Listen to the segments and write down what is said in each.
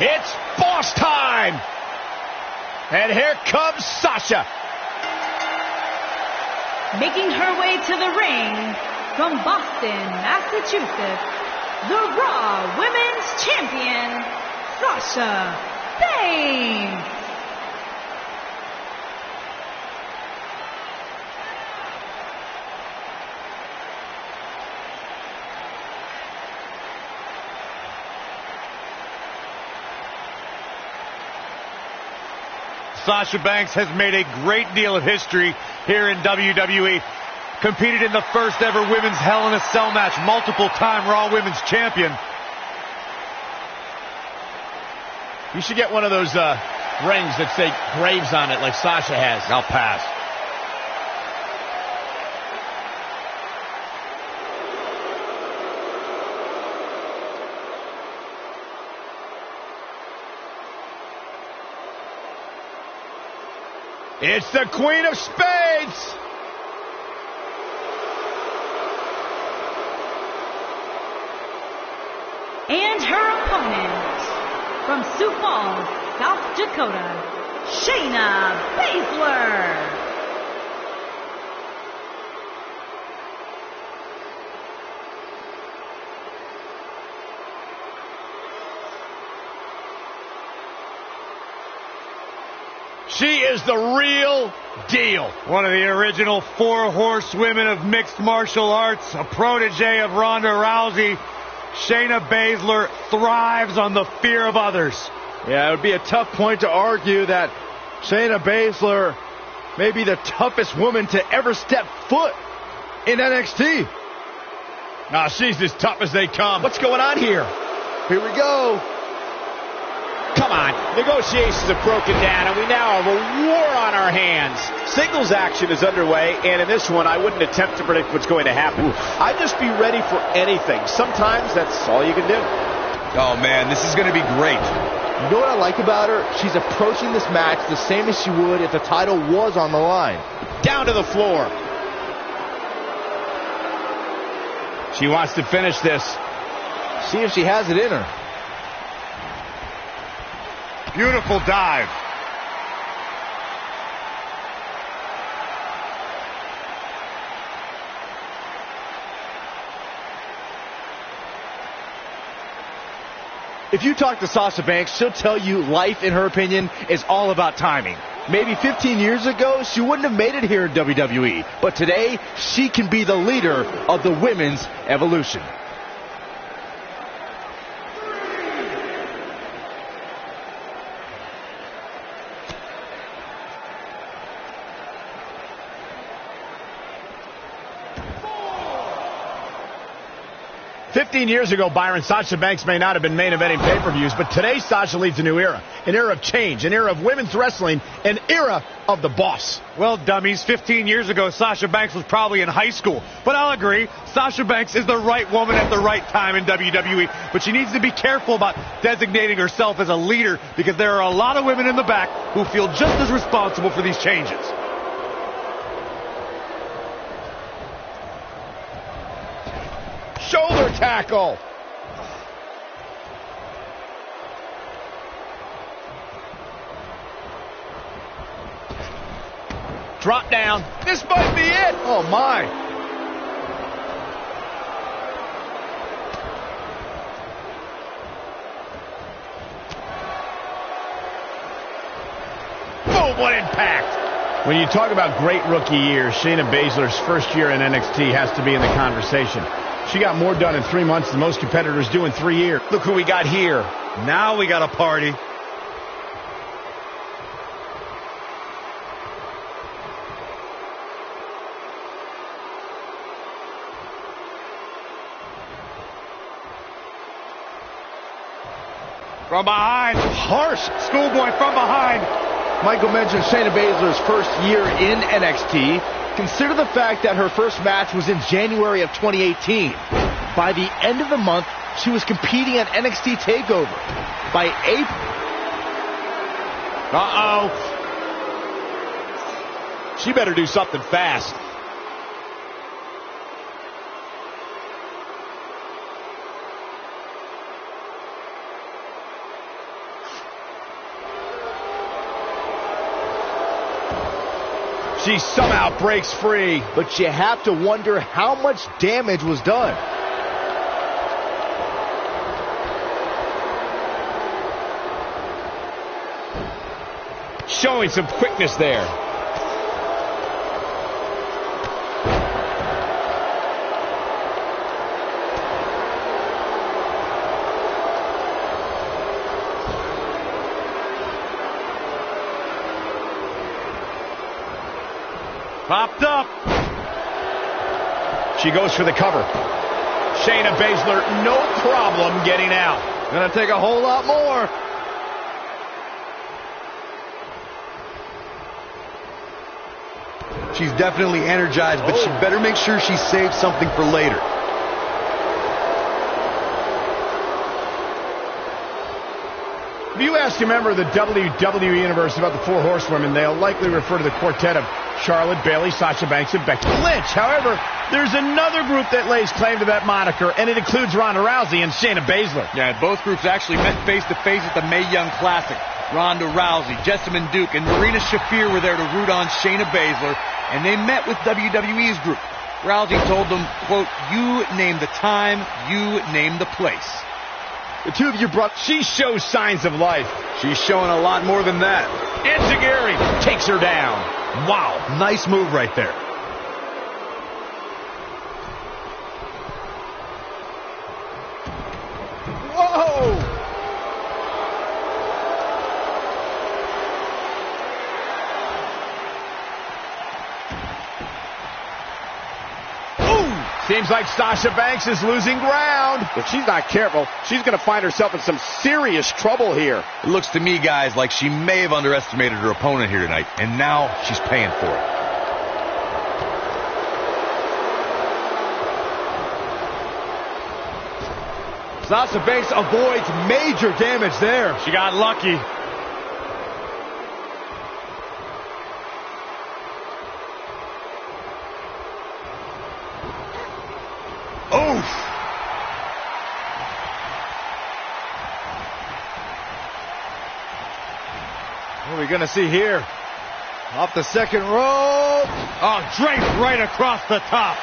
It's boss time. And here comes Sasha. Making her way to the ring from Boston, Massachusetts, the Raw Women's Champion, Sasha Banks. Sasha Banks has made a great deal of history here in WWE. Competed in the first ever women's Hell in a Cell match, multiple-time Raw Women's Champion. You should get one of those rings that say Graves on it like Sasha has. I'll pass. It's the Queen of Spades. And her opponent, from Sioux Falls, South Dakota, Shayna Baszler. She is the real deal. One of the original 4 horsewomen of mixed martial arts, a protege of Ronda Rousey. Shayna Baszler thrives on the fear of others. Yeah, it would be a tough point to argue that Shayna Baszler may be the toughest woman to ever step foot in NXT. Nah, she's as tough as they come. What's going on here? Here we go. Come on, negotiations have broken down, and we now have a war on our hands. Singles action is underway, and in this one, I wouldn't attempt to predict what's going to happen. I'd just be ready for anything. Sometimes that's all you can do. Oh, man, this is going to be great. You know what I like about her? She's approaching this match the same as she would if the title was on the line. Down to the floor. She wants to finish this. See if she has it in her. Beautiful dive. If you talk to Sasha Banks, she'll tell you life, in her opinion, is all about timing. Maybe 15 years ago, she wouldn't have made it here in WWE. But today, she can be the leader of the women's evolution. Years ago, Byron, Sasha Banks may not have been main eventing pay-per-views, but today Sasha leads a new era. An era of change, an era of women's wrestling, an era of the boss. Well, dummies, 15 years ago, Sasha Banks was probably in high school. But I'll agree, Sasha Banks is the right woman at the right time in WWE. But she needs to be careful about designating herself as a leader, because there are a lot of women in the back who feel just as responsible for these changes. Shoulder tackle. Drop down. This might be it. Oh, my. Boom, what impact. When you talk about great rookie years, Shayna Baszler's first year in NXT has to be in the conversation. She got more done in 3 months than most competitors do in 3 years. Look who we got here. Now we got a party. From behind. Harsh. Schoolboy from behind. Michael mentioned Shayna Baszler's first year in NXT. Consider the fact that her first match was in January of 2018. By the end of the month, she was competing at NXT TakeOver. By April... Uh-oh. She better do something fast. She somehow breaks free. But you have to wonder how much damage was done. Showing some quickness there. Popped up. She goes for the cover. Shayna Baszler, no problem getting out. Gonna take a whole lot more. She's definitely energized, but she better make sure she saves something for later. If you ask a member of the WWE Universe about the Four Horsewomen, they'll likely refer to the quartet of Charlotte, Bayley, Sasha Banks, and Becky Lynch. However, there's another group that lays claim to that moniker, and it includes Ronda Rousey and Shayna Baszler. Yeah, both groups actually met face-to-face at the Mae Young Classic. Ronda Rousey, Jessamine Duke, and Marina Shafir were there to root on Shayna Baszler, and they met with WWE's group. Rousey told them, quote, "You name the time, you name the place." The two of you brought... She shows signs of life. She's showing a lot more than that. Enziguri takes her down. Wow, nice move right there. Whoa! Seems like Sasha Banks is losing ground. If she's not careful, she's going to find herself in some serious trouble here. It looks to me, guys, like she may have underestimated her opponent here tonight, and now she's paying for it. Sasha Banks avoids major damage there. She got lucky. Oof! What are we going to see here? Off the second rope. Oh, draped right across the top.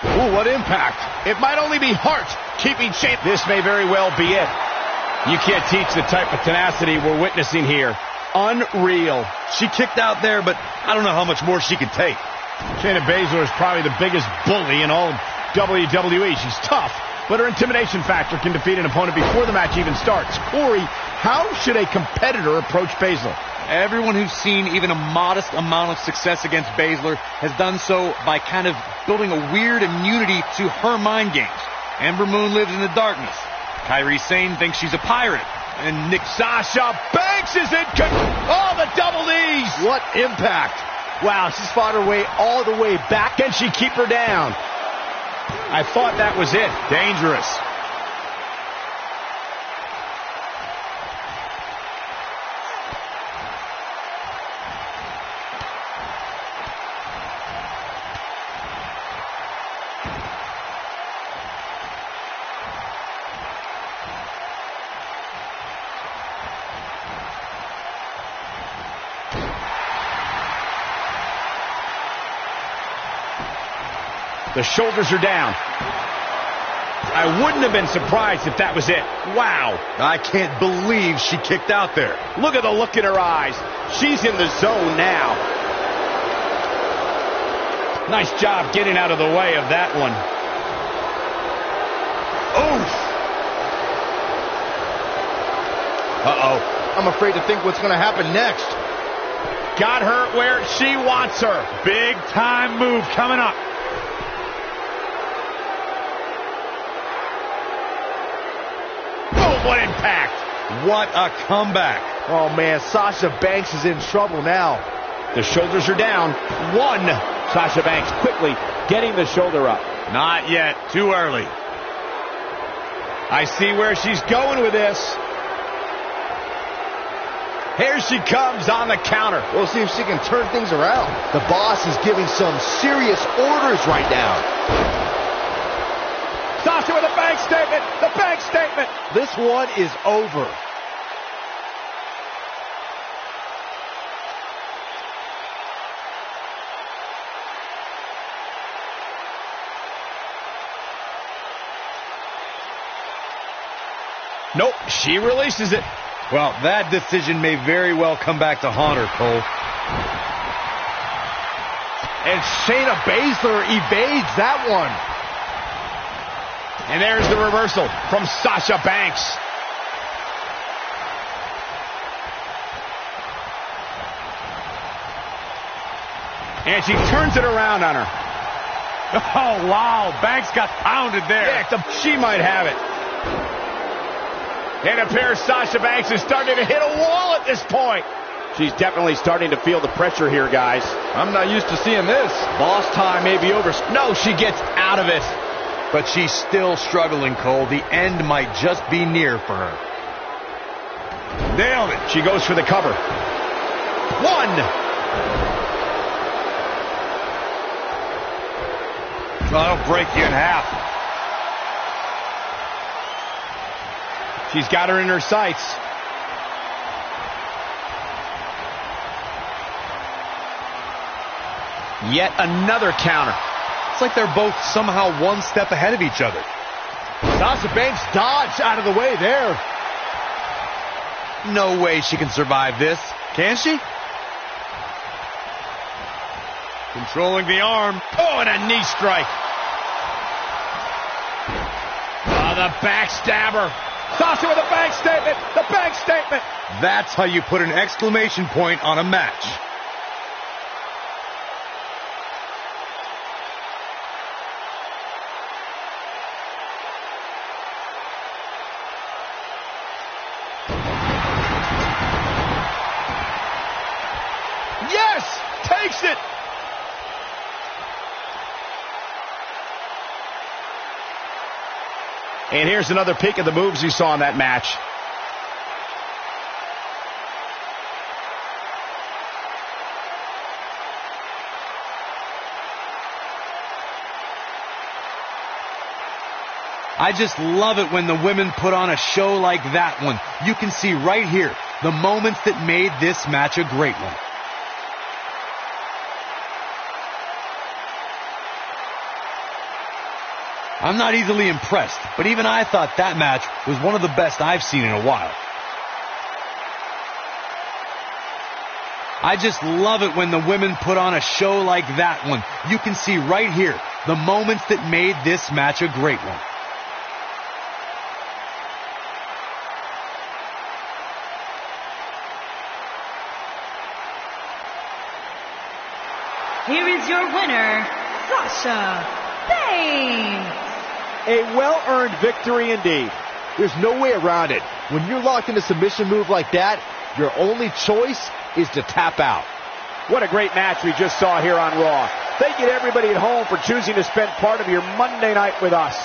Ooh, what impact. It might only be heart keeping shape. This may very well be it. You can't teach the type of tenacity we're witnessing here. Unreal. She kicked out there, but I don't know how much more she can take. Shayna Baszler is probably the biggest bully in all of WWE. She's tough, but her intimidation factor can defeat an opponent before the match even starts. Corey, how should a competitor approach Baszler? Everyone who's seen even a modest amount of success against Baszler has done so by kind of building a weird immunity to her mind games. Ember Moon lives in the darkness. Kairi Sane thinks she's a pirate. And Nick Sasha Banks is in. Oh, the double knees. What impact. Wow, she's fought her way all the way back. Can she keep her down? I thought that was it. Dangerous. The shoulders are down. I wouldn't have been surprised if that was it. Wow. I can't believe she kicked out there. Look at the look in her eyes. She's in the zone now. Nice job getting out of the way of that one. Oof. Uh-oh. I'm afraid to think what's going to happen next. Got her where she wants her. big time move coming up. What impact. What a comeback. Oh, man, Sasha Banks is in trouble now. The shoulders are down. One. Sasha Banks quickly getting the shoulder up. Not yet. Too early. I see where she's going with this. Here she comes on the counter. We'll see if she can turn things around. The boss is giving some serious orders right now. Sasha with a bank statement. The bank statement. This one is over. Nope, she releases it. Well, that decision may very well come back to haunt her, Cole. And Shayna Baszler evades that one. And there's the reversal from Sasha Banks. And she turns it around on her. Oh, wow. Banks got pounded there. Yeah, she might have it. And it appears Sasha Banks is starting to hit a wall at this point. She's definitely starting to feel the pressure here, guys. I'm not used to seeing this. Boss time may be over. No, she gets out of it. But she's still struggling, Cole. The end might just be near for her. Nailed it. She goes for the cover. One. That'll break you in half. She's got her in her sights. Yet another counter. It's like they're both somehow one step ahead of each other. Sasha Banks dodged out of the way there. No way she can survive this. Can she? Controlling the arm. Oh, and a knee strike. Oh, the backstabber. Sasha with a bank statement. The bank statement. That's how you put an exclamation point on a match. Yes! Takes it! And here's another peek at the moves you saw in that match. I just love it when the women put on a show like that one. You can see right here the moments that made this match a great one. I'm not easily impressed, but even I thought that match was one of the best I've seen in a while. I just love it when the women put on a show like that one. You can see right here the moments that made this match a great one. Here is your winner, Sasha Banks. A well-earned victory indeed. There's no way around it. When you're locked in a submission move like that, your only choice is to tap out. What a great match we just saw here on Raw. Thank you to everybody at home for choosing to spend part of your Monday night with us.